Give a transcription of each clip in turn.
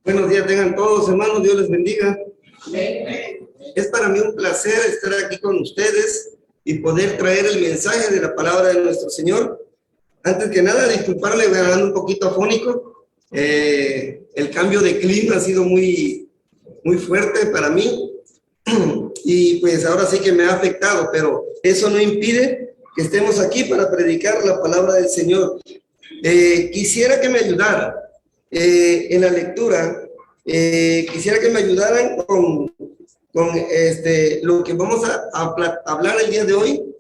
Buenos días tengan todos, hermanos, Dios les bendiga. Es para mí un placer estar aquí con ustedes y poder traer el mensaje de la palabra de nuestro Señor. Antes que nada, disculparle, me ando un poquito afónico. El cambio de clima ha sido muy fuerte para mí y pues ahora sí que me ha afectado, pero eso no impide que estemos aquí para predicar la palabra del Señor. Quisiera que me ayudaran en la lectura. Quisiera que me ayudaran con lo que vamos a hablar el día de hoy,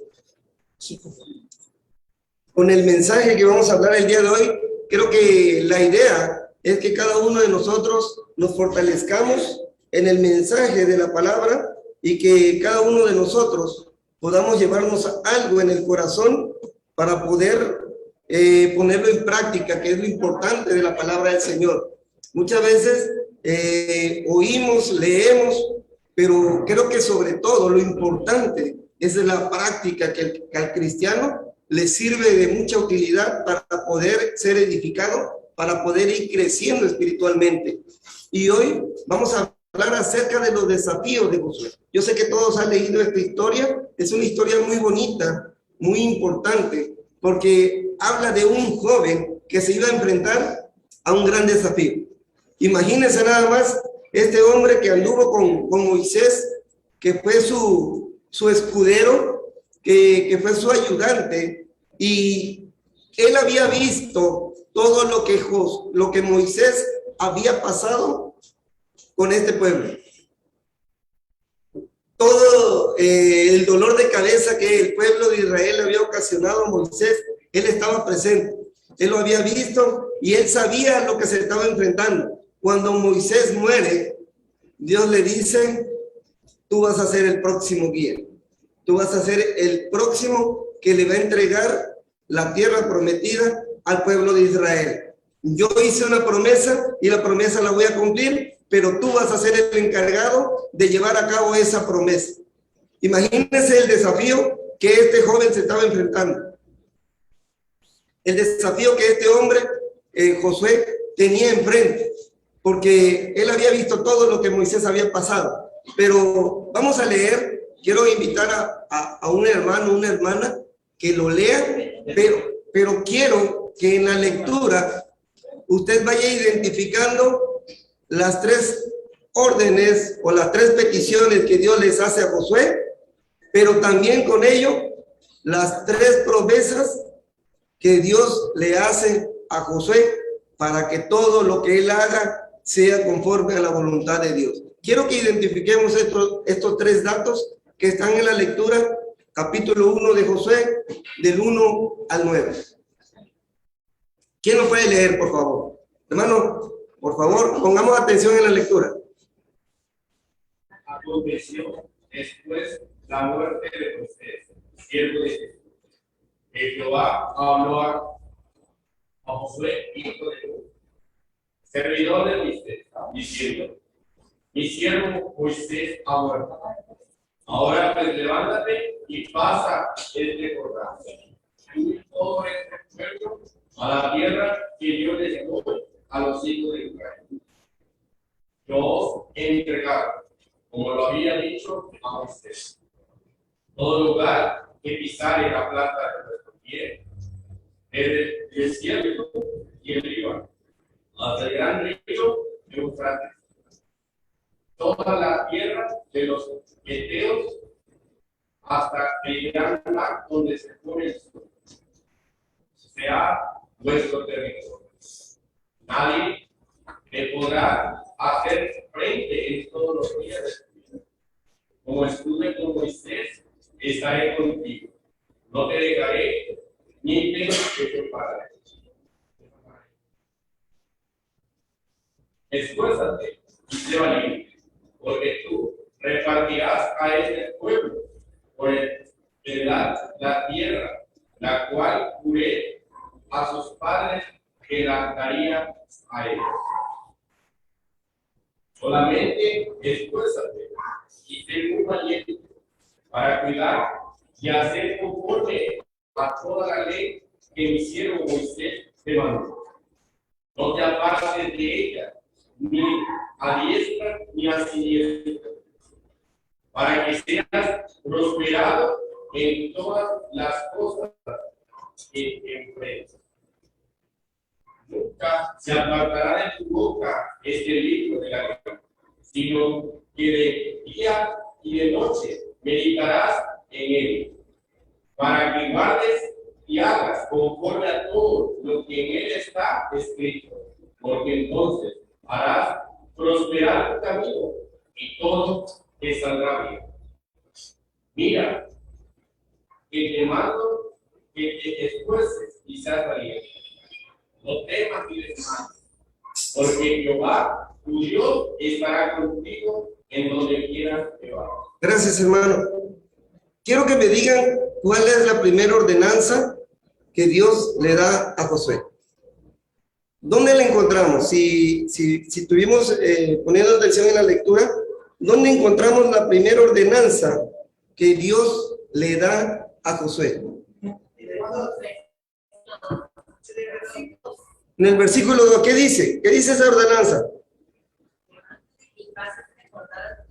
con el mensaje que vamos a hablar el día de hoy. Creo que la idea es que cada uno de nosotros nos fortalezcamos en el mensaje de la palabra y que cada uno de nosotros podamos llevarnos algo en el corazón para poder ponerlo en práctica, que es lo importante de la palabra del Señor. Muchas veces oímos, leemos, pero creo que sobre todo lo importante es la práctica que al cristiano le sirve de mucha utilidad para poder ser edificado, para poder ir creciendo espiritualmente. Y hoy vamos a hablar acerca de los desafíos de Josué. Yo sé que todos han leído esta historia, es una historia muy bonita, muy importante, porque habla de un joven que se iba a enfrentar a un gran desafío. Imagínense nada más este hombre que anduvo con Moisés, que fue su escudero, que fue su ayudante, y él había visto todo lo que Moisés había pasado con este pueblo. Todo el dolor de cabeza que el pueblo de Israel había ocasionado a Moisés, él estaba presente, él lo había visto y él sabía lo que se estaba enfrentando. Cuando Moisés muere, Dios le dice: tú vas a ser el próximo guía, tú vas a ser el próximo que le va a entregar la tierra prometida al pueblo de Israel. Yo hice una promesa y la promesa la voy a cumplir, pero tú vas a ser el encargado de llevar a cabo esa promesa. Imagínense el desafío que este joven se estaba enfrentando. El desafío que este hombre, Josué, tenía enfrente, porque él había visto todo lo que Moisés había pasado. Pero vamos a leer, quiero invitar a un hermano, una hermana, que lo lea, pero quiero que en la lectura usted vaya identificando las tres órdenes o las tres peticiones que Dios les hace a Josué, pero también con ello las tres promesas que Dios le hace a Josué para que todo lo que él haga sea conforme a la voluntad de Dios. Quiero que identifiquemos estos tres datos que están en la lectura, capítulo 1 de Josué, del 1 al 9. ¿Quién lo puede leer, por favor? Hermano, por favor, pongamos atención en la lectura. Aconteció después la muerte de Moisés, siervo de Dios, que Jehová habló a Josué, hijo de Nun, servidor de Moisés, diciendo: mi siervo Moisés ha muerto. Ahora pues levántate y pasa este Jordán, tú y todo este pueblo, a la tierra que yo les doy a los hijos de Israel. Yo os he entregado, como lo había dicho a Moisés, todo lugar que pisare la planta de nuestro pie, desde el desierto y el Líbano, hasta el gran río Eufrates, toda la tierra de los heteos, hasta el gran mar donde se pone el sol, sea vuestro territorio. Nadie te podrá hacer frente en todos los días de tu vida. Como estuve con Moisés, estaré contigo. No te dejaré, ni te desampararé. Esfuérzate y sé valiente, porque tú repartirás a este pueblo por la tierra, la cual juré a sus padres que la daría a ellos. Solamente esfuérzate y sé muy valiente para cuidar y hacer conforme a toda la ley que mi siervo Moisés te mandó. No te apartes de ella ni a diestra ni a siniestra, para que seas prosperado en todas las cosas que emprendas. Nunca se apartará de tu boca este libro de la ley, sino que de día y de noche meditarás en él, para que guardes y hagas conforme a todo lo que en él está escrito, porque entonces harás prosperar tu camino y todo te saldrá bien. Mira, que te mando que te esfuerces y seas valiente. No temas ni desmayes, porque Jehová, tu Dios, estará contigo en donde quieras que vayas. Gracias, hermano. Quiero que me digan cuál es la primera ordenanza que Dios le da a Josué. ¿Dónde la encontramos? Si estuvimos poniendo atención en la lectura, ¿dónde encontramos la primera ordenanza que Dios le da a Josué? En el versículo 2, ¿qué dice? ¿Qué dice esa ordenanza? Y vas a recordar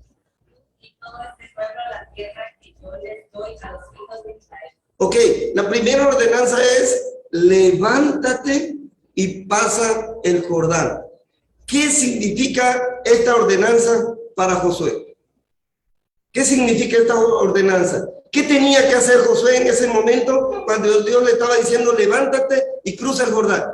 y todo este pueblo a la tierra que yo les doy a los hijos de Israel. Ok, la primera ordenanza es levántate y pasa el Jordán. ¿Qué significa esta ordenanza para Josué? ¿Qué significa esta ordenanza? ¿Qué tenía que hacer Josué en ese momento cuando Dios le estaba diciendo levántate y cruza el Jordán?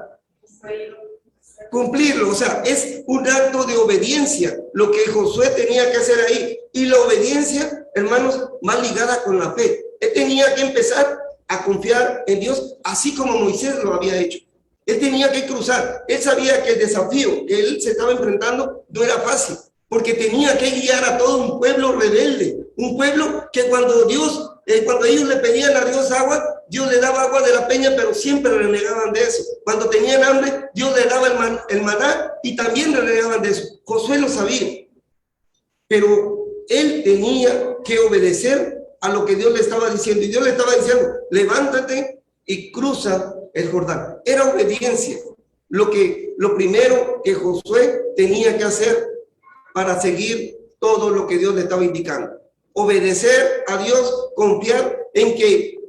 Cumplirlo, o sea, es un acto de obediencia lo que Josué tenía que hacer ahí. Y la obediencia, hermanos, más ligada con la fe. Él tenía que empezar a confiar en Dios, así como Moisés lo había hecho. Él tenía que cruzar. Él sabía que el desafío que él se estaba enfrentando no era fácil, porque tenía que guiar a todo un pueblo rebelde, un pueblo que cuando ellos le pedían a Dios agua, Dios le daba agua de la peña, pero siempre renegaban de eso. Cuando tenían hambre, Dios le daba el maná y también renegaban de eso. Josué lo sabía, pero él tenía que obedecer a lo que Dios le estaba diciendo. Y Dios le estaba diciendo, levántate y cruza el Jordán. Era obediencia. Lo primero que Josué tenía que hacer para seguir todo lo que Dios le estaba indicando. Obedecer a Dios, confiar en que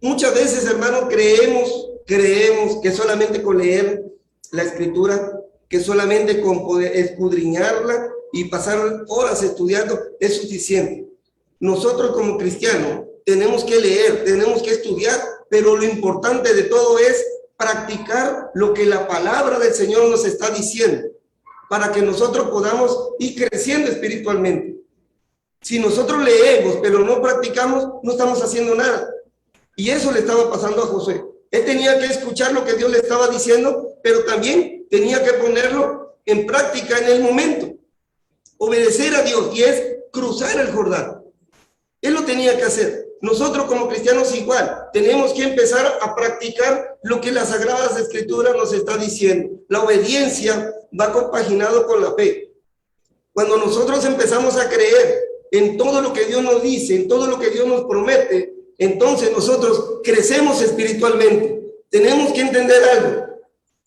muchas veces, hermanos, creemos que solamente con leer la Escritura, que solamente con poder escudriñarla y pasar horas estudiando es suficiente. Nosotros como cristianos tenemos que leer, tenemos que estudiar, pero lo importante de todo es practicar lo que la palabra del Señor nos está diciendo, para que nosotros podamos ir creciendo espiritualmente. Si nosotros leemos, pero no practicamos, no estamos haciendo nada. Y eso le estaba pasando a Josué. Él tenía que escuchar lo que Dios le estaba diciendo, pero también tenía que ponerlo en práctica en el momento. Obedecer a Dios, y es cruzar el Jordán. Él lo tenía que hacer. Nosotros como cristianos igual, tenemos que empezar a practicar lo que las Sagradas Escrituras nos está diciendo. La obediencia va compaginado con la fe. Cuando nosotros empezamos a creer en todo lo que Dios nos dice, en todo lo que Dios nos promete, entonces nosotros crecemos espiritualmente. Tenemos que entender algo,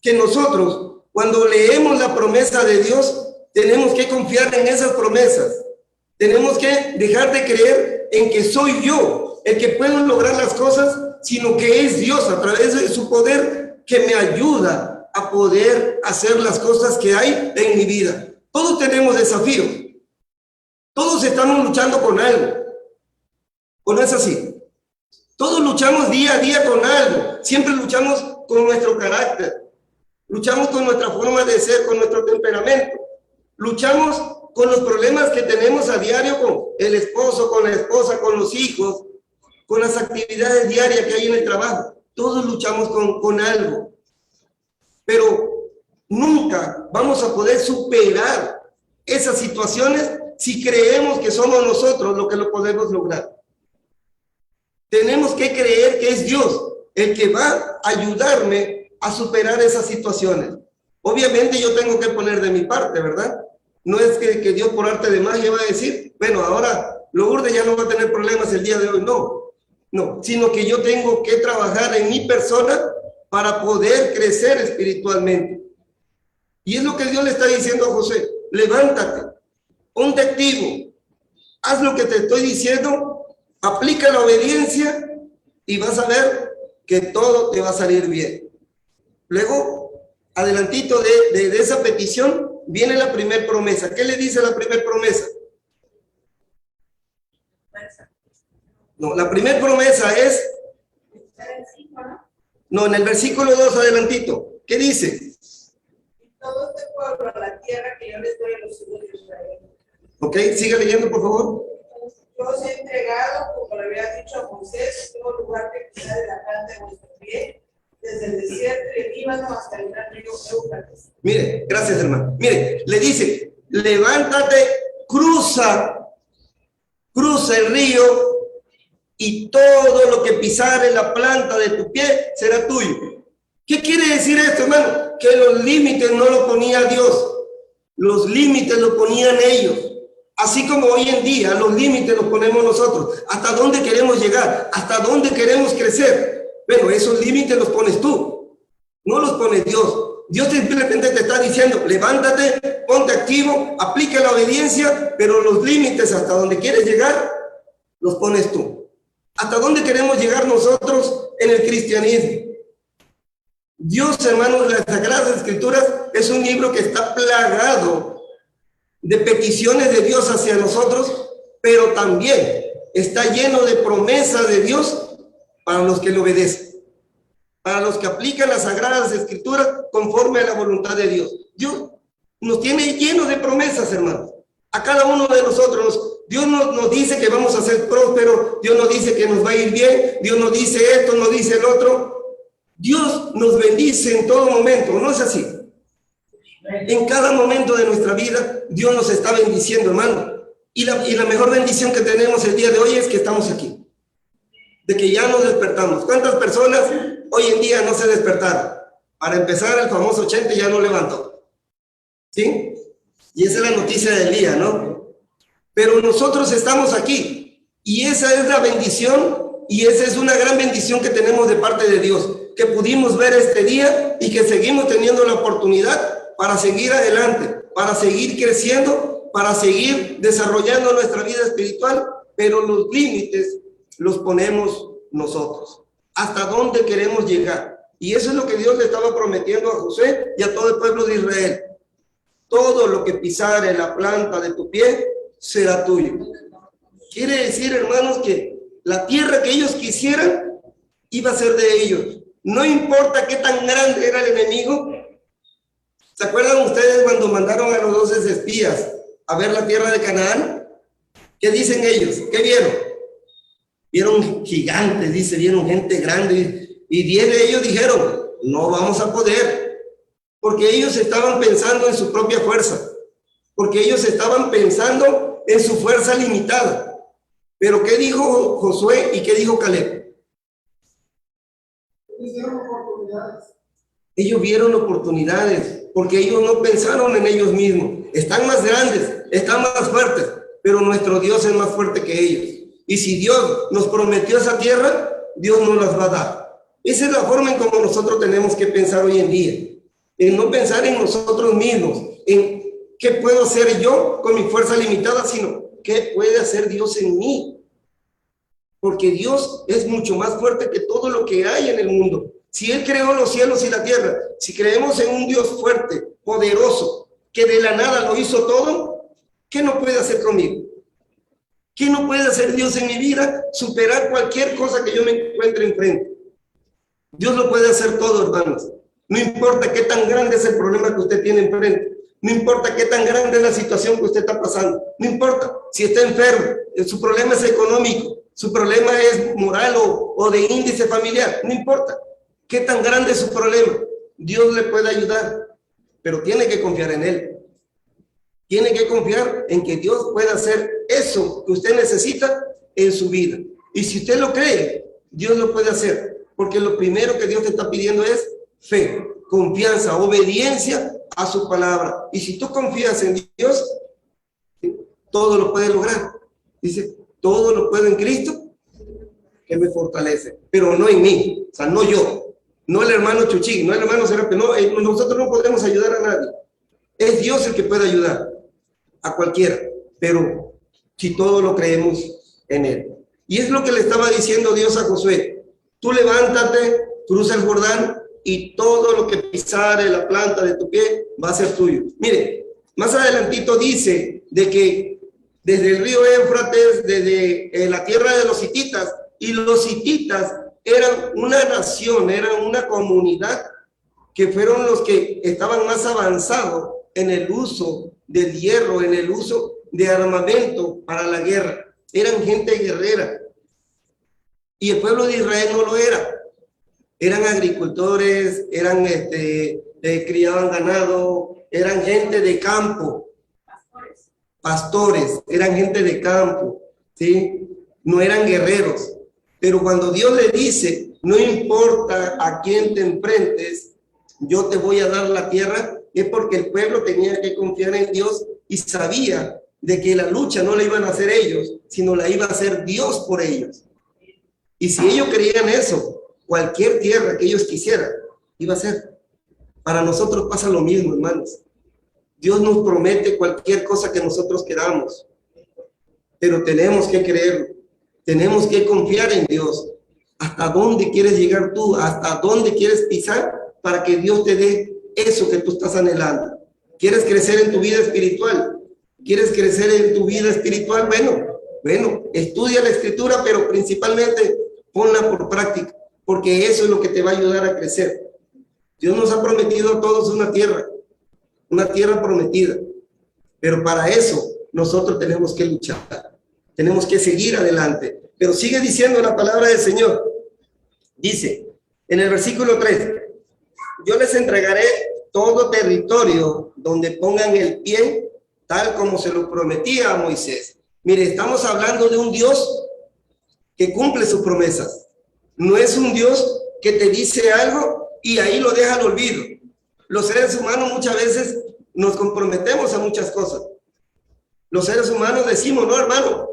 que nosotros cuando leemos la promesa de Dios, tenemos que confiar en esas promesas. Tenemos que dejar de creer en que soy yo el que puedo lograr las cosas, sino que es Dios a través de su poder que me ayuda a poder hacer las cosas que hay en mi vida. Todos tenemos desafíos. Todos estamos luchando con algo. ¿O no es así? Todos luchamos día a día con algo. Siempre luchamos con nuestro carácter. Luchamos con nuestra forma de ser, con nuestro temperamento. Luchamos con los problemas que tenemos a diario con el esposo, con la esposa, con los hijos, con las actividades diarias que hay en el trabajo. Todos luchamos con algo. Pero nunca vamos a poder superar esas situaciones si creemos que somos nosotros los que lo podemos lograr. Tenemos que creer que es Dios el que va a ayudarme a superar esas situaciones. Obviamente yo tengo que poner de mi parte, ¿verdad? No es que Dios por arte de magia va a decir, bueno, ahora Lourdes ya no va a tener problemas el día de hoy. No, sino que yo tengo que trabajar en mi persona para poder crecer espiritualmente. Y es lo que Dios le está diciendo a José. Levántate, ponte activo, haz lo que te estoy diciendo, aplica la obediencia y vas a ver que todo te va a salir bien. Luego, adelantito de esa petición, viene la primera promesa. ¿Qué le dice la primera promesa? No, la primera promesa es... No, en el versículo 2, adelantito. ¿Qué dice? Todo este pueblo, la tierra que yo les doy a los hijos de Israel. Ok, siga leyendo, por favor. Yo os he entregado, como le había dicho a Moisés, todo lugar que queda de la planta de vuestro pie, desde el desierto del Líbano hasta el gran río Éufrates. Mire, gracias, hermano. Mire, le dice, levántate, cruza el río y todo lo que pisare la planta de tu pie será tuyo. ¿Qué quiere decir esto, hermano? Que los límites no lo ponía Dios, los límites los ponían ellos. Así como hoy en día los límites los ponemos nosotros. ¿Hasta dónde queremos llegar? ¿Hasta dónde queremos crecer? Bueno, esos límites los pones tú, no los pone Dios. Dios simplemente te está diciendo, levántate, ponte activo, aplica la obediencia, pero los límites hasta donde quieres llegar, los pones tú. ¿Hasta dónde queremos llegar nosotros en el cristianismo? Dios, hermanos, las Sagradas Escrituras es un libro que está plagado de peticiones de Dios hacia nosotros, pero también está lleno de promesas de Dios para los que le obedecen, para los que aplican las Sagradas Escrituras conforme a la voluntad de Dios. Dios nos tiene lleno de promesas, hermanos. A cada uno de nosotros, Dios nos dice que vamos a ser prósperos, Dios nos dice que nos va a ir bien, Dios nos dice esto, nos dice el otro. Dios nos bendice en todo momento, ¿no es así? En cada momento de nuestra vida, Dios nos está bendiciendo, hermano. Y la mejor bendición que tenemos el día de hoy es que estamos aquí, de que ya nos despertamos. ¿Cuántas personas hoy en día no se despertaron? Para empezar, el famoso 80 ya no levantó. ¿Sí? Y esa es la noticia del día, ¿no? Pero nosotros estamos aquí y esa es la bendición y esa es una gran bendición que tenemos de parte de Dios, que pudimos ver este día y que seguimos teniendo la oportunidad para seguir adelante, para seguir creciendo, para seguir desarrollando nuestra vida espiritual, pero los límites los ponemos nosotros. ¿Hasta dónde queremos llegar? Y eso es lo que Dios le estaba prometiendo a José y a todo el pueblo de Israel. Todo lo que pisare la planta de tu pie será tuyo. Quiere decir, hermanos, que la tierra que ellos quisieran iba a ser de ellos. No importa qué tan grande era el enemigo. ¿Se acuerdan ustedes cuando mandaron a los 12 espías a ver la tierra de Canaán? ¿Qué dicen ellos? ¿Qué vieron? Vieron gigantes, dice, vieron gente grande. Y 10 de ellos dijeron, no vamos a poder. Porque ellos estaban pensando en su propia fuerza. Porque ellos estaban pensando en su fuerza limitada. Pero ¿qué dijo Josué y qué dijo Caleb? Ellos vieron oportunidades, porque ellos no pensaron en ellos mismos. Están más grandes, están más fuertes, pero nuestro Dios es más fuerte que ellos. Y si Dios nos prometió esa tierra, Dios nos las va a dar. Esa es la forma en cómo nosotros tenemos que pensar hoy en día. En no pensar en nosotros mismos, en qué puedo hacer yo con mi fuerza limitada, sino qué puede hacer Dios en mí. Porque Dios es mucho más fuerte que todo lo que hay en el mundo. Si Él creó los cielos y la tierra, si creemos en un Dios fuerte, poderoso, que de la nada lo hizo todo, ¿qué no puede hacer conmigo? ¿Qué no puede hacer Dios en mi vida? Superar cualquier cosa que yo me encuentre enfrente. Dios lo puede hacer todo, hermanos. No importa qué tan grande es el problema que usted tiene enfrente. No importa qué tan grande es la situación que usted está pasando. No importa si está enfermo, su problema es económico, su problema es moral o de índice familiar. No importa qué tan grande es su problema. Dios le puede ayudar, pero tiene que confiar en Él. Tiene que confiar en que Dios puede hacer eso que usted necesita en su vida. Y si usted lo cree, Dios lo puede hacer. Porque lo primero que Dios te está pidiendo es fe, confianza, obediencia a su palabra. Y si tú confías en Dios, todo lo puedes lograr. Dice, todo lo puedo en Cristo que me fortalece, pero no en mí, o sea, no yo, no el hermano Chuchín, no el hermano Serape, no, nosotros no podemos ayudar a nadie. Es Dios el que puede ayudar a cualquiera, pero si todos lo creemos en Él. Y es lo que le estaba diciendo Dios a Josué. Tú levántate, cruza el Jordán y todo lo que pisare la planta de tu pie va a ser tuyo. Mire, más adelantito dice de que desde el río Éufrates, desde la tierra de los hititas, y los hititas eran una nación, eran una comunidad que fueron los que estaban más avanzados en el uso del hierro, en el uso de armamento para la guerra. Eran gente guerrera. Y el pueblo de Israel no lo era. Eran agricultores, eran criaban ganado, eran gente de campo. Pastores, eran gente de campo, ¿sí? No eran guerreros. Pero cuando Dios le dice, no importa a quién te enfrentes, yo te voy a dar la tierra, es porque el pueblo tenía que confiar en Dios y sabía de que la lucha no la iban a hacer ellos, sino la iba a hacer Dios por ellos. Y si ellos creían eso, cualquier tierra que ellos quisieran, iba a ser. Para nosotros pasa lo mismo, hermanos. Dios nos promete cualquier cosa que nosotros queramos, pero tenemos que creerlo, tenemos que confiar en Dios. ¿Hasta dónde quieres llegar tú? ¿Hasta dónde quieres pisar para que Dios te dé eso que tú estás anhelando? ¿Quieres crecer en tu vida espiritual? ¿Quieres crecer en tu vida espiritual? Bueno, estudia la escritura, pero principalmente ponla por práctica, porque eso es lo que te va a ayudar a crecer. Dios nos ha prometido a todos una tierra prometida, pero para eso nosotros tenemos que luchar, tenemos que seguir adelante. Pero sigue diciendo la palabra del Señor, dice en el versículo 3, yo les entregaré todo territorio donde pongan el pie, tal como se lo prometía a Moisés. Mire, estamos hablando de un Dios que cumple sus promesas. No es un Dios que te dice algo y ahí lo deja al olvido. Los seres humanos muchas veces nos comprometemos a muchas cosas. Los seres humanos decimos, no, hermano,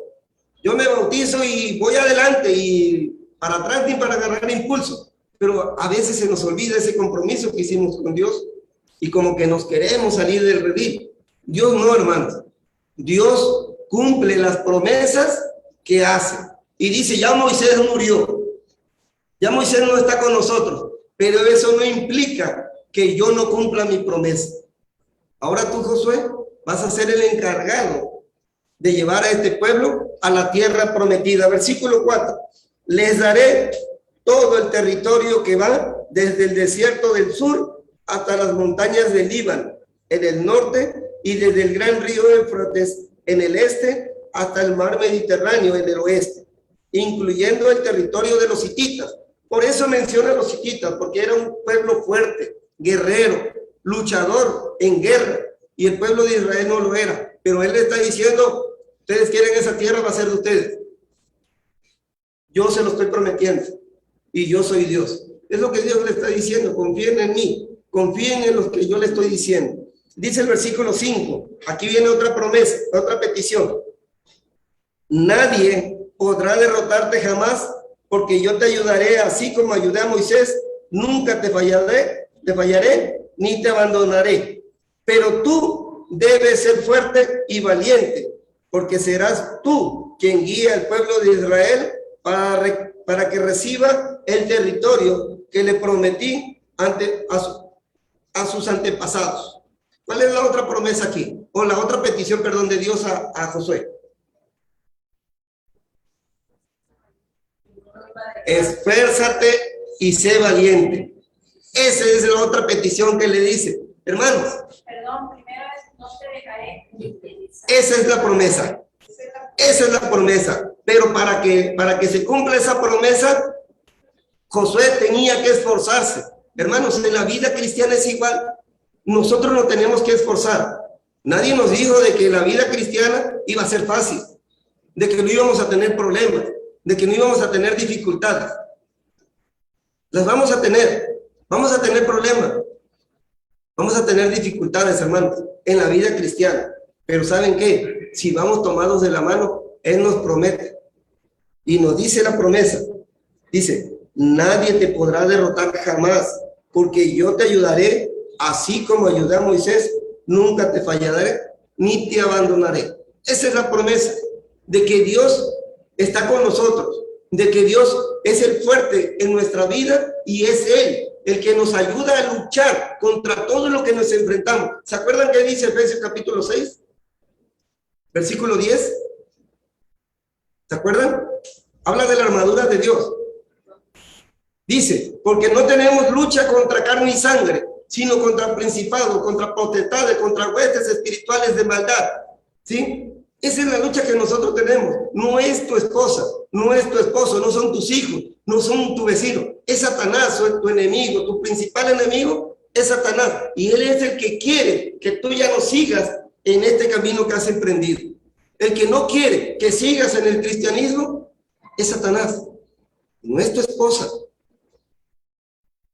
yo me bautizo y voy adelante y para atrás ni para agarrar impulso. Pero a veces se nos olvida ese compromiso que hicimos con Dios y como que nos queremos salir del redil. Dios no, hermanos. Dios cumple las promesas que hace. Y dice, ya Moisés murió. Ya Moisés no está con nosotros. Pero eso no implica que yo no cumpla mi promesa. Ahora tú, Josué, vas a ser el encargado de llevar a este pueblo a la tierra prometida. Versículo 4. Les daré todo el territorio que va desde el desierto del sur hasta las montañas del Líbano, en el norte, y desde el gran río Éufrates en el este hasta el mar Mediterráneo en el oeste, incluyendo el territorio de los hititas. Por eso menciona a los hititas, porque era un pueblo fuerte, guerrero, luchador en guerra, y el pueblo de Israel no lo era. Pero él le está diciendo, ustedes quieren esa tierra, va a ser de ustedes. Yo se lo estoy prometiendo, y yo soy Dios. Es lo que Dios le está diciendo, confíen en mí, confíen en lo que yo le estoy diciendo. Dice el versículo 5, aquí viene otra promesa, otra petición. Nadie podrá derrotarte jamás, porque yo te ayudaré así como ayudé a Moisés. Nunca te fallaré, ni te abandonaré. Pero tú debes ser fuerte y valiente, porque serás tú quien guía al pueblo de Israel para que reciba el territorio que le prometí a sus antepasados. ¿Cuál es la otra promesa aquí? O la otra petición, perdón, de Dios a Josué. Esfuérzate y sé valiente. Esa es la otra petición que le dice. Hermanos. Perdón, primero es no te dejaré ni te dejaré. Esa es la promesa. Esa es la promesa. Pero para que se cumpla esa promesa, Josué tenía que esforzarse. Hermanos, en la vida cristiana es igual. Nosotros nos tenemos que esforzar. Nadie nos dijo de que la vida cristiana iba a ser fácil, de que no íbamos a tener problemas, de que no íbamos a tener dificultades. Las vamos a tener problemas, vamos a tener dificultades, hermanos, en la vida cristiana. Pero ¿saben qué? Si vamos tomados de la mano, Él nos promete y nos dice la promesa. Dice, nadie te podrá derrotar jamás, porque yo te ayudaré así como ayudé a Moisés. nunca te fallaré, ni te abandonaré. Esa es la promesa de que Dios está con nosotros, de que Dios es el fuerte en nuestra vida y es Él el que nos ayuda a luchar contra todo lo que nos enfrentamos. ¿Se acuerdan qué dice Efesios capítulo 6? Versículo 10. ¿Se acuerdan? Habla de la armadura de Dios. Dice, porque no tenemos lucha contra carne y sangre, sino contra principados, contra potestades, contra huestes espirituales de maldad. ¿Sí? Esa es la lucha que nosotros tenemos. No es tu esposa, no es tu esposo, no son tus hijos, no son tu vecino. Es Satanás, es tu enemigo, tu principal enemigo es Satanás. Y él es el que quiere que tú ya no sigas en este camino que has emprendido. El que no quiere que sigas en el cristianismo es Satanás, no es tu esposa.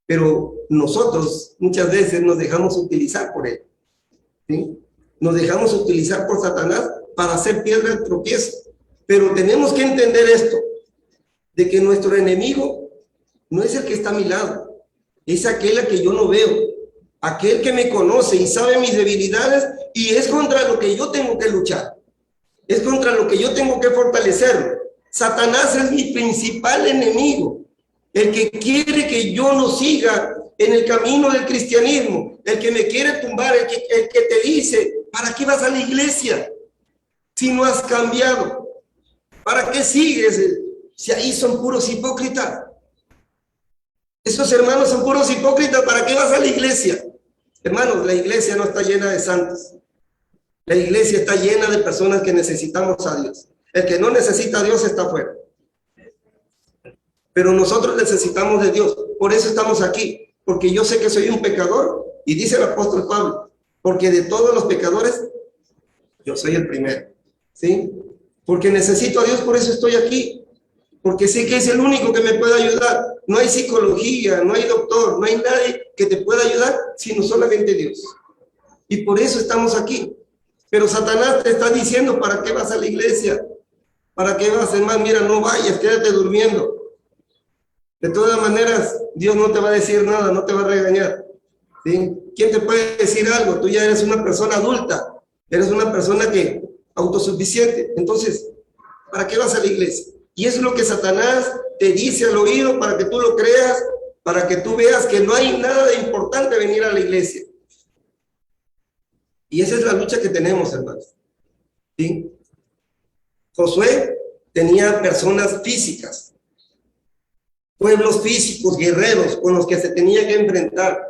Pero nosotros muchas veces nos dejamos utilizar por él, ¿sí? Nos dejamos utilizar por Satanás para hacer piedra de tropiezo. Pero tenemos que entender esto, de que nuestro enemigo no es el que está a mi lado, es aquel a que yo no veo, aquel que me conoce y sabe mis debilidades, y es contra lo que yo tengo que luchar, es contra lo que yo tengo que fortalecerlo. Satanás es mi principal enemigo, el que quiere que yo no siga en el camino del cristianismo, el que me quiere tumbar, el que te dice, ¿para qué vas a la iglesia si no has cambiado? ¿Para qué sigues si ahí son puros hipócritas? Esos hermanos son puros hipócritas, ¿para qué vas a la iglesia? Hermanos, la iglesia no está llena de santos. La iglesia está llena de personas que necesitamos a Dios. El que no necesita a Dios está afuera. Pero nosotros necesitamos de Dios. Por eso estamos aquí. Porque yo sé que soy un pecador. Y dice el apóstol Pablo, porque de todos los pecadores, yo soy el primero. ¿Sí? Porque necesito a Dios, por eso estoy aquí. Porque sé que es el único que me puede ayudar. No hay psicología, no hay doctor, no hay nadie que te pueda ayudar, sino solamente Dios. Y por eso estamos aquí. Pero Satanás te está diciendo, ¿para qué vas a la iglesia? ¿Para qué vas, hermano? Mira, no vayas, quédate durmiendo. De todas maneras, Dios no te va a decir nada, no te va a regañar. ¿Sí? ¿Quién te puede decir algo? Tú ya eres una persona adulta, eres una persona que autosuficiente. Entonces, ¿para qué vas a la iglesia? Y eso es lo que Satanás te dice al oído para que tú lo creas, para que tú veas que no hay nada de importante venir a la iglesia. Y esa es la lucha que tenemos, hermanos. ¿Sí? Josué tenía personas físicas, pueblos físicos, guerreros con los que se tenía que enfrentar.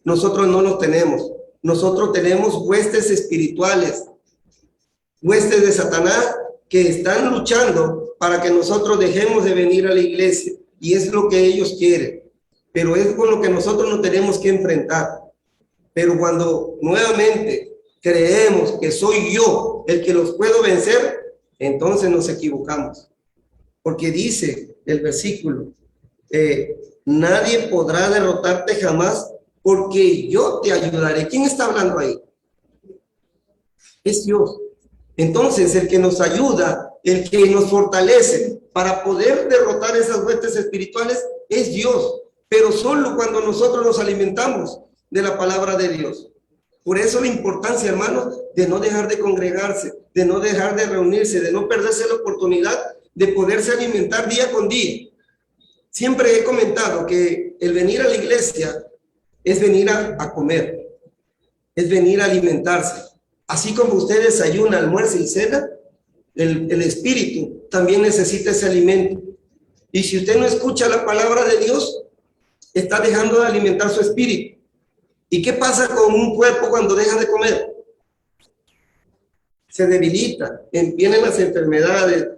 Nosotros no los tenemos. Nosotros tenemos huestes espirituales, huestes de Satanás que están luchando para que nosotros dejemos de venir a la iglesia. Y es lo que ellos quieren. Pero es con lo que nosotros nos tenemos que enfrentar. Pero cuando nuevamente creemos que soy yo el que los puedo vencer, entonces nos equivocamos. Porque dice el versículo, nadie podrá derrotarte jamás porque yo te ayudaré. ¿Quién está hablando ahí? Es Dios. Entonces, el que nos ayuda, el que nos fortalece para poder derrotar esas huestes espirituales es Dios, pero solo cuando nosotros nos alimentamos de la palabra de Dios. Por eso la importancia, hermanos, de no dejar de congregarse, de no dejar de reunirse, de no perderse la oportunidad de poderse alimentar día con día. Siempre he comentado que el venir a la iglesia es venir a comer, es venir a alimentarse. Así como usted desayuna, almuerza y cena, el espíritu también necesita ese alimento. Y si usted no escucha la palabra de Dios, está dejando de alimentar su espíritu. ¿Y qué pasa con un cuerpo cuando deja de comer? Se debilita, vienen las enfermedades,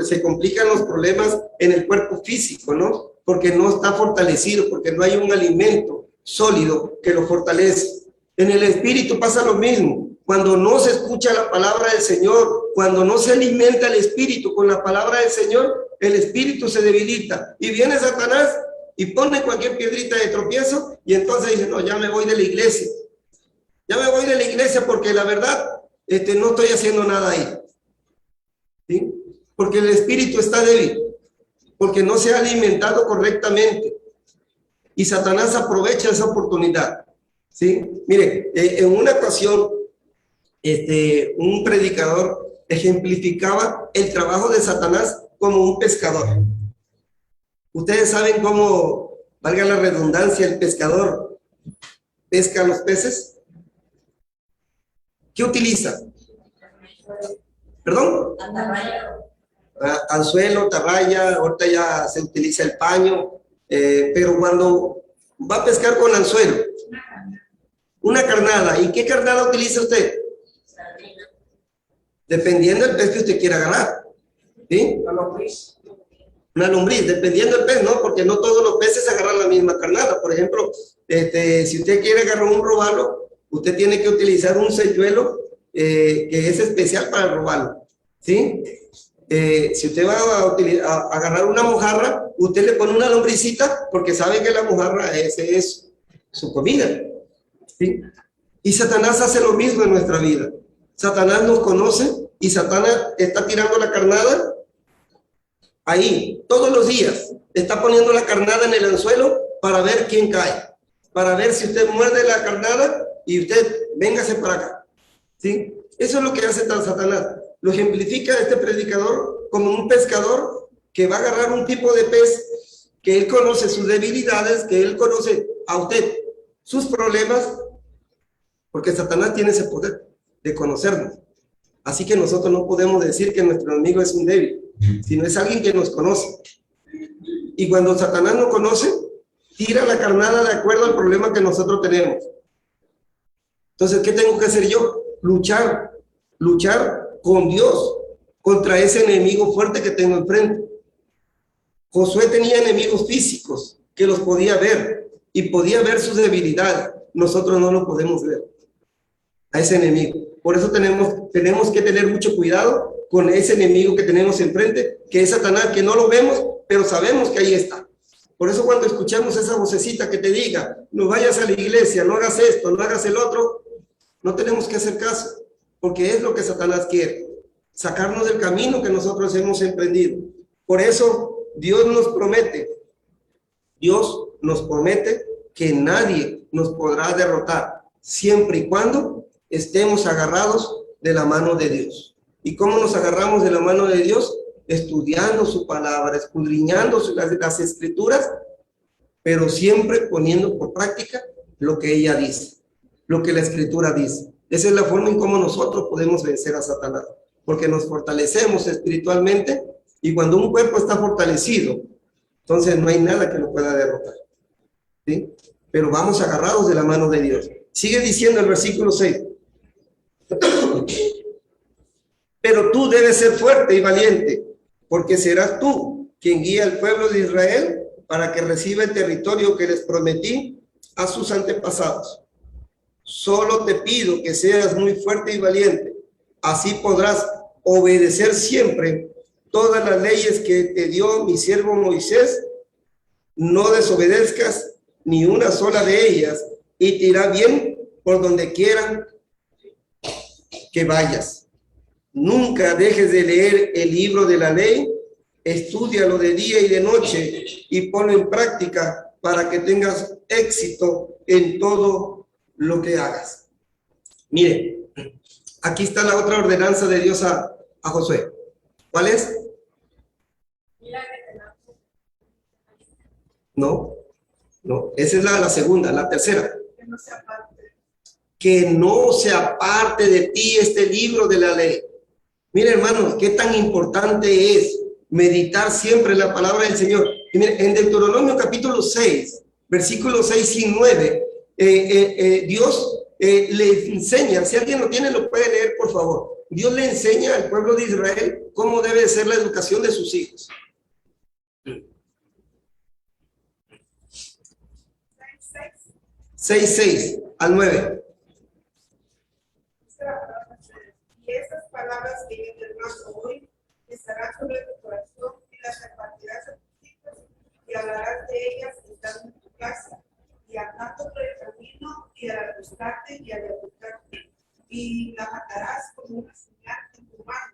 se complican los problemas en el cuerpo físico, ¿no? Porque no está fortalecido, porque no hay un alimento sólido que lo fortalece. En el espíritu pasa lo mismo. Cuando no se escucha la palabra del Señor, cuando no se alimenta el espíritu con la palabra del Señor, el espíritu se debilita. Y viene Satanás y pone cualquier piedrita de tropiezo y entonces dice, no, ya me voy de la iglesia. Ya me voy de la iglesia porque la verdad, no estoy haciendo nada ahí. ¿Sí? Porque el espíritu está débil, porque no se ha alimentado correctamente. Y Satanás aprovecha esa oportunidad. ¿sí? Mire, en una ocasión, un predicador ejemplificaba el trabajo de Satanás como un pescador. Ustedes saben cómo, valga la redundancia, el pescador pesca los peces. ¿Qué utiliza? ¿Perdón? Anzuelo, tarraya, ahorita ya se utiliza el paño, pero cuando va a pescar con anzuelo, una carnada, ¿y qué carnada utiliza usted? Dependiendo del pez que usted quiera agarrar, ¿sí? Una lombriz, dependiendo del pez, ¿no? Porque no todos los peces agarran la misma carnada. Por ejemplo, si usted quiere agarrar un robalo, usted tiene que utilizar un señuelo que es especial para el robalo, ¿sí? Si usted va a agarrar una mojarra, usted le pone una lombricita porque sabe que la mojarra ese es su comida, ¿sí? Y Satanás hace lo mismo en nuestra vida. Satanás nos conoce y Satanás está tirando la carnada ahí, todos los días. Está poniendo la carnada en el anzuelo para ver quién cae, para ver si usted muerde la carnada y usted, véngase para acá, ¿sí? Eso es lo que hace Satanás. Lo ejemplifica este predicador como un pescador que va a agarrar un tipo de pez que él conoce sus debilidades, que él conoce a usted sus problemas, porque Satanás tiene ese poder de conocernos. Así que nosotros no podemos decir que nuestro enemigo es un débil, sino es alguien que nos conoce. Y cuando Satanás nos conoce, tira la carnada de acuerdo al problema que nosotros tenemos. Entonces, ¿qué tengo que hacer yo? Luchar con Dios contra ese enemigo fuerte que tengo enfrente. Josué tenía enemigos físicos que los podía ver y podía ver sus debilidades. Nosotros no lo podemos ver a ese enemigo. Por eso tenemos que tener mucho cuidado con ese enemigo que tenemos enfrente, que es Satanás, que no lo vemos, pero sabemos que ahí está. Por eso cuando escuchamos esa vocecita que te diga, no vayas a la iglesia, no hagas esto, no hagas el otro, no tenemos que hacer caso, porque es lo que Satanás quiere, sacarnos del camino que nosotros hemos emprendido. Por eso Dios nos promete que nadie nos podrá derrotar, siempre y cuando estemos agarrados de la mano de Dios. ¿Y cómo nos agarramos de la mano de Dios? Estudiando su palabra, escudriñando las escrituras, pero siempre poniendo por práctica lo que ella dice, lo que la escritura dice. Esa es la forma en cómo nosotros podemos vencer a Satanás, porque nos fortalecemos espiritualmente, y cuando un cuerpo está fortalecido, entonces no hay nada que lo pueda derrotar, ¿sí? Pero vamos agarrados de la mano de Dios. Sigue diciendo el versículo 6. Pero tú debes ser fuerte y valiente, porque serás tú quien guía al pueblo de Israel para que reciba el territorio que les prometí a sus antepasados. Solo te pido que seas muy fuerte y valiente. Así podrás obedecer siempre todas las leyes que te dio mi siervo Moisés. No desobedezcas ni una sola de ellas, y te irá bien por donde quiera que vayas. Nunca dejes de leer el libro de la ley, estúdialo de día y de noche y ponlo en práctica para que tengas éxito en todo lo que hagas. Mire, aquí está la otra ordenanza de Dios a Josué. ¿Cuál es? No, esa es la segunda, la tercera. Que no se aparte de ti este libro de la ley. Mire, hermanos, qué tan importante es meditar siempre en la palabra del Señor. Y mire, en Deuteronomio capítulo 6, versículos 6 y 9, Dios le enseña, si alguien lo tiene, lo puede leer, por favor. Dios le enseña al pueblo de Israel cómo debe ser la educación de sus hijos. 6 al 9. Y estas palabras que yo te mando hoy estarán sobre tu corazón y las repartirás a tus hijos y hablarás de ellas estando en tu casa y andando por el camino y al acostarte y al levantarte, y las atarás como una señal en tu mano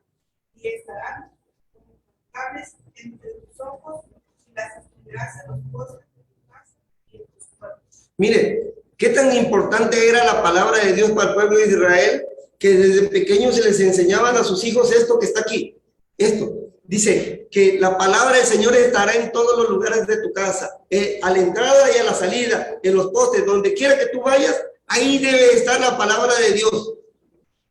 y estarán como cables entre tus ojos y las escribirás en los postes de tu casa y en tus puertas. Mire, ¿Qué tan importante era la palabra de Dios para el pueblo de Israel? Que desde pequeños se les enseñaban a sus hijos esto que está aquí. Esto. Dice que la palabra del Señor estará en todos los lugares de tu casa, a la entrada y a la salida, en los postes, donde quiera que tú vayas, ahí debe estar la palabra de Dios,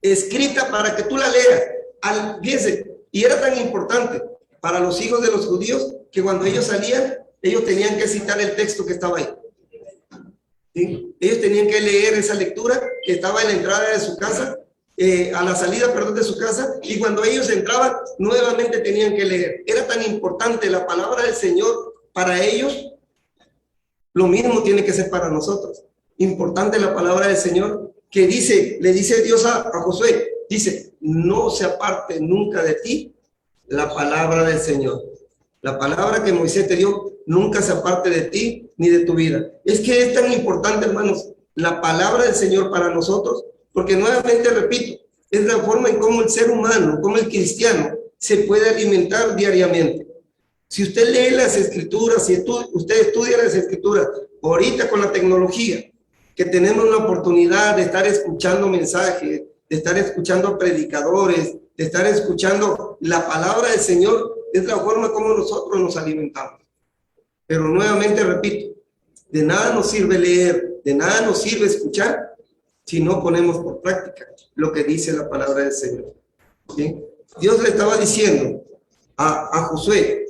escrita para que tú la leas. Fíjense, y era tan importante para los hijos de los judíos que cuando ellos salían, ellos tenían que citar el texto que estaba ahí. ¿Sí? Ellos tenían que leer esa lectura que estaba en la entrada de su casa, a la salida, perdón, de su casa, y cuando ellos entraban, nuevamente tenían que leer. Era tan importante la palabra del Señor para ellos, lo mismo tiene que ser para nosotros. Importante la palabra del Señor, que dice, le dice Dios a Josué, dice, no se aparte nunca de ti la palabra del Señor. La palabra que Moisés te dio, nunca se aparte de ti ni de tu vida. Es que es tan importante, hermanos, la palabra del Señor para nosotros, porque nuevamente repito, es la forma en cómo el ser humano, como el cristiano, se puede alimentar diariamente. Si usted lee las escrituras, si usted estudia las escrituras, ahorita con la tecnología, que tenemos la oportunidad de estar escuchando mensajes, de estar escuchando predicadores, de estar escuchando la palabra del Señor, es la forma como nosotros nos alimentamos. Pero nuevamente repito, de nada nos sirve leer, de nada nos sirve escuchar, si no ponemos por práctica lo que dice la palabra del Señor. ¿Sí? Dios le estaba diciendo a Josué,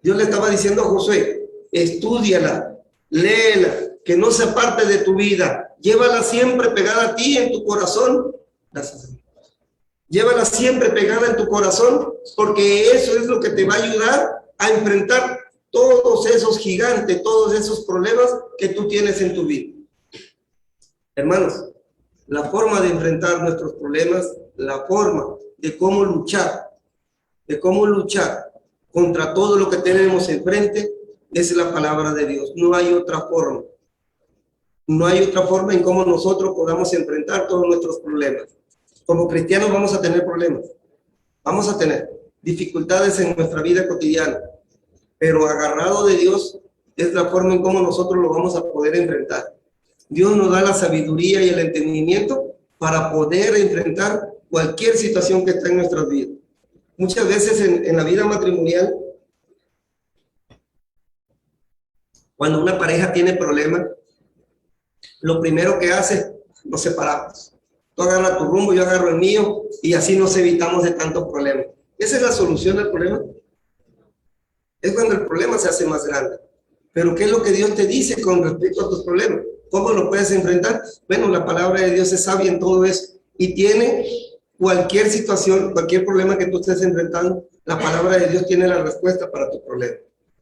Dios le estaba diciendo a Josué, estúdiala, léela, que no se aparte de tu vida, llévala siempre pegada a ti en tu corazón. Gracias. Llévala siempre pegada en tu corazón, porque eso es lo que te va a ayudar a enfrentar todos esos gigantes, todos esos problemas que tú tienes en tu vida. Hermanos, la forma de enfrentar nuestros problemas, la forma de cómo luchar contra todo lo que tenemos enfrente, es la palabra de Dios. No hay otra forma. No hay otra forma en cómo nosotros podamos enfrentar todos nuestros problemas. Como cristianos vamos a tener problemas. Vamos a tener dificultades en nuestra vida cotidiana. Pero agarrado de Dios es la forma en cómo nosotros lo vamos a poder enfrentar. Dios nos da la sabiduría y el entendimiento para poder enfrentar cualquier situación que está en nuestras vidas. Muchas veces en la vida matrimonial, cuando una pareja tiene problemas, lo primero que hace, nos separamos. Tú agarras tu rumbo, yo agarro el mío, y así nos evitamos de tantos problemas. ¿Esa es la solución al problema? Es cuando el problema se hace más grande. Pero ¿qué es lo que Dios te dice con respecto a tus problemas? ¿Cómo lo puedes enfrentar? Bueno, la palabra de Dios es sabia en todo eso, y tiene cualquier situación, cualquier problema que tú estés enfrentando, la palabra de Dios tiene la respuesta para tu problema.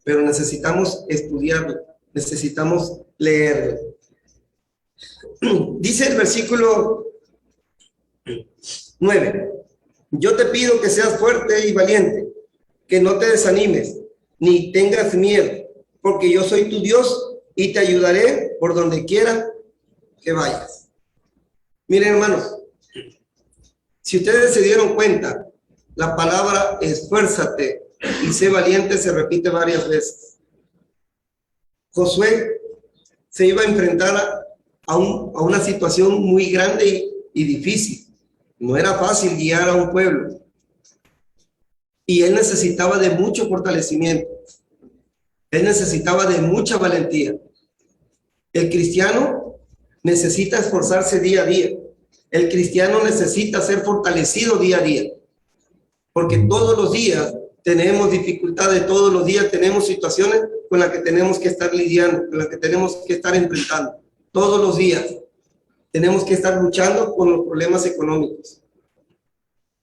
Pero necesitamos estudiarlo, necesitamos leerlo. Dice el versículo 9, yo te pido que seas fuerte y valiente, que no te desanimes, ni tengas miedo, porque yo soy tu Dios y te ayudaré por donde quiera que vayas. Miren, hermanos, si ustedes se dieron cuenta, la palabra esfuérzate y sé valiente se repite varias veces. Josué se iba a enfrentar a una situación muy grande y difícil. No era fácil guiar a un pueblo. Y él necesitaba de mucho fortalecimiento. Él necesitaba de mucha valentía. El cristiano necesita esforzarse día a día. El cristiano necesita ser fortalecido día a día. Porque todos los días tenemos dificultades, todos los días tenemos situaciones con las que tenemos que estar lidiando, con las que tenemos que estar enfrentando. Todos los días tenemos que estar luchando con los problemas económicos.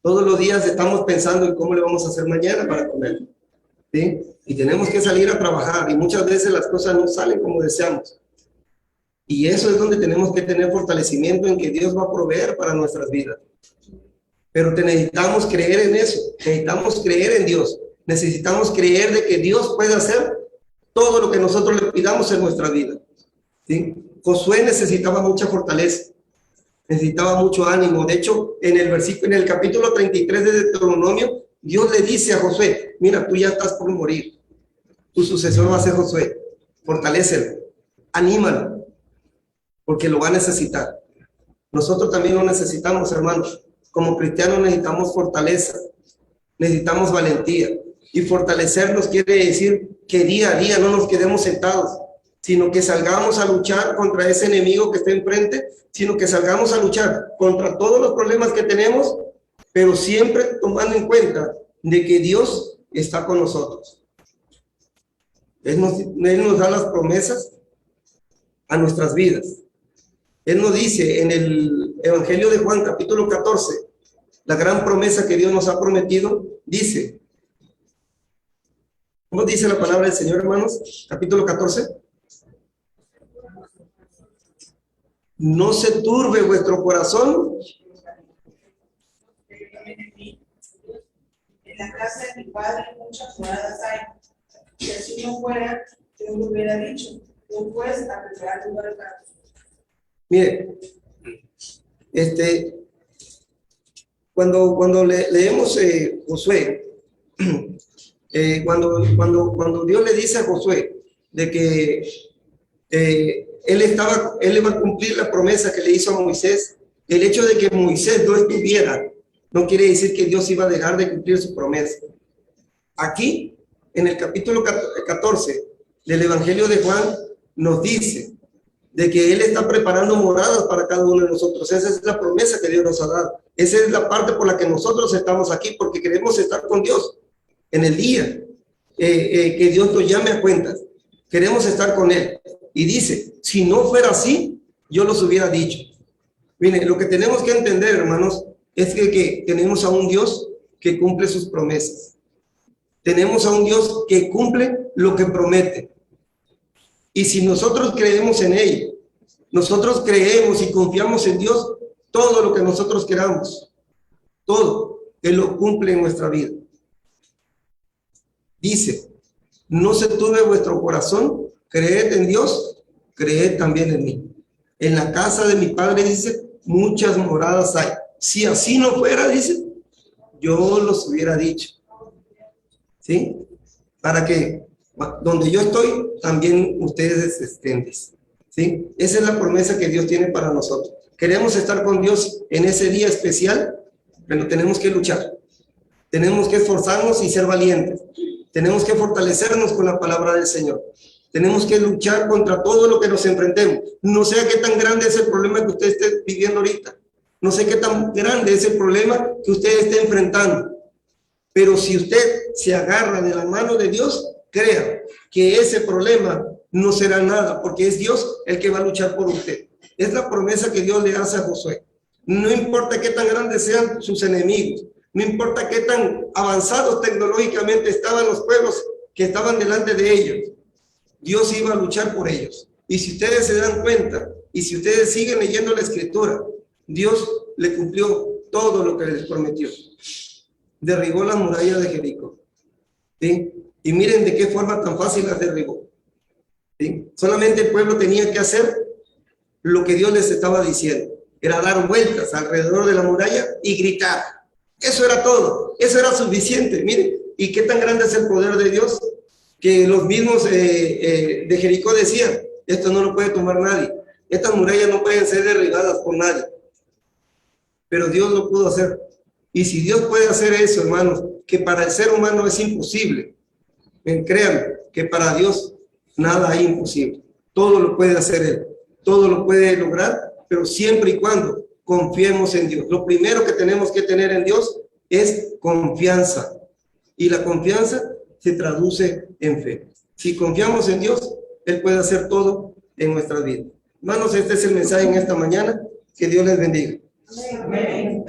Todos los días estamos pensando en cómo le vamos a hacer mañana para comer, ¿sí? Y tenemos que salir a trabajar y muchas veces las cosas no salen como deseamos. Y eso es donde tenemos que tener fortalecimiento en que Dios va a proveer para nuestras vidas. Pero necesitamos creer en eso, necesitamos creer en Dios, necesitamos creer de que Dios puede hacer todo lo que nosotros le pidamos en nuestra vida, ¿sí? Josué necesitaba mucha fortaleza, necesitaba mucho ánimo. De hecho, en el capítulo 33 de Deuteronomio, Dios le dice a Josué, mira, tú ya estás por morir, tu sucesor va a ser Josué, fortalécelo, anímalo. porque lo va a necesitar. Nosotros también lo necesitamos, hermanos. Como cristianos necesitamos fortaleza, necesitamos valentía. Y fortalecernos quiere decir que día a día no nos quedemos sentados, sino que salgamos a luchar contra ese enemigo que está enfrente, sino que salgamos a luchar contra todos los problemas que tenemos, pero siempre tomando en cuenta de que Dios está con nosotros. Él nos da las promesas a nuestras vidas. Él nos dice en el Evangelio de Juan, capítulo 14, la gran promesa que Dios nos ha prometido, dice, ¿cómo dice la palabra del Señor, hermanos? Capítulo 14. No se turbe vuestro corazón. En la casa de mi padre muchas moradas hay. Si así no fuera, yo lo hubiera dicho. No puedes a preparar lugar para ti. Mire, cuando leemos Josué, cuando Dios le dice a Josué de que él iba a cumplir la promesa que le hizo a Moisés, el hecho de que Moisés no estuviera, no quiere decir que Dios iba a dejar de cumplir su promesa. Aquí, en el capítulo 14 del Evangelio de Juan, nos dice de que Él está preparando moradas para cada uno de nosotros. Esa es la promesa que Dios nos ha dado. Esa es la parte por la que nosotros estamos aquí, porque queremos estar con Dios en el día que Dios nos llame a cuentas. Queremos estar con Él. Y dice, si no fuera así, yo los hubiera dicho. Miren, lo que tenemos que entender, hermanos, es que tenemos a un Dios que cumple sus promesas. Tenemos a un Dios que cumple lo que promete. Y si nosotros creemos en Él, nosotros creemos y confiamos en Dios, todo lo que nosotros queramos, todo, Él lo cumple en nuestra vida. Dice, no se turbe vuestro corazón, creed en Dios, creed también en mí. En la casa de mi padre, dice, muchas moradas hay. Si así no fuera, dice, yo los hubiera dicho. ¿Sí? Para que donde yo estoy, también ustedes estén. ¿Sí? Esa es la promesa que Dios tiene para nosotros. Queremos estar con Dios en ese día especial, pero tenemos que luchar. Tenemos que esforzarnos y ser valientes. Tenemos que fortalecernos con la palabra del Señor. Tenemos que luchar contra todo lo que nos enfrentemos. No sé qué tan grande es el problema que usted esté viviendo ahorita. No sé qué tan grande es el problema que usted esté enfrentando. Pero si usted se agarra de la mano de Dios, crea que ese problema no será nada, porque es Dios el que va a luchar por usted. Es la promesa que Dios le hace a Josué. No importa qué tan grandes sean sus enemigos, no importa qué tan avanzados tecnológicamente estaban los pueblos que estaban delante de ellos, Dios iba a luchar por ellos. Y si ustedes se dan cuenta, y si ustedes siguen leyendo la Escritura, Dios le cumplió todo lo que les prometió. Derribó la muralla de Jericó. ¿Sí? Y miren de qué forma tan fácil las derribó. ¿Sí? Solamente el pueblo tenía que hacer lo que Dios les estaba diciendo. Era dar vueltas alrededor de la muralla y gritar. Eso era todo. Eso era suficiente. Miren, ¿y qué tan grande es el poder de Dios? Que los mismos de Jericó decían, esto no lo puede tomar nadie. Estas murallas no pueden ser derribadas por nadie. Pero Dios lo pudo hacer. Y si Dios puede hacer eso, hermanos, que para el ser humano es imposible, créanme que para Dios nada hay imposible. Todo lo puede hacer Él, todo lo puede lograr, pero siempre y cuando confiemos en Dios. Lo primero que tenemos que tener en Dios es confianza. Y la confianza se traduce en fe. Si confiamos en Dios, Él puede hacer todo en nuestra vida. Hermanos, este es el mensaje en esta mañana. Que Dios les bendiga. Amén.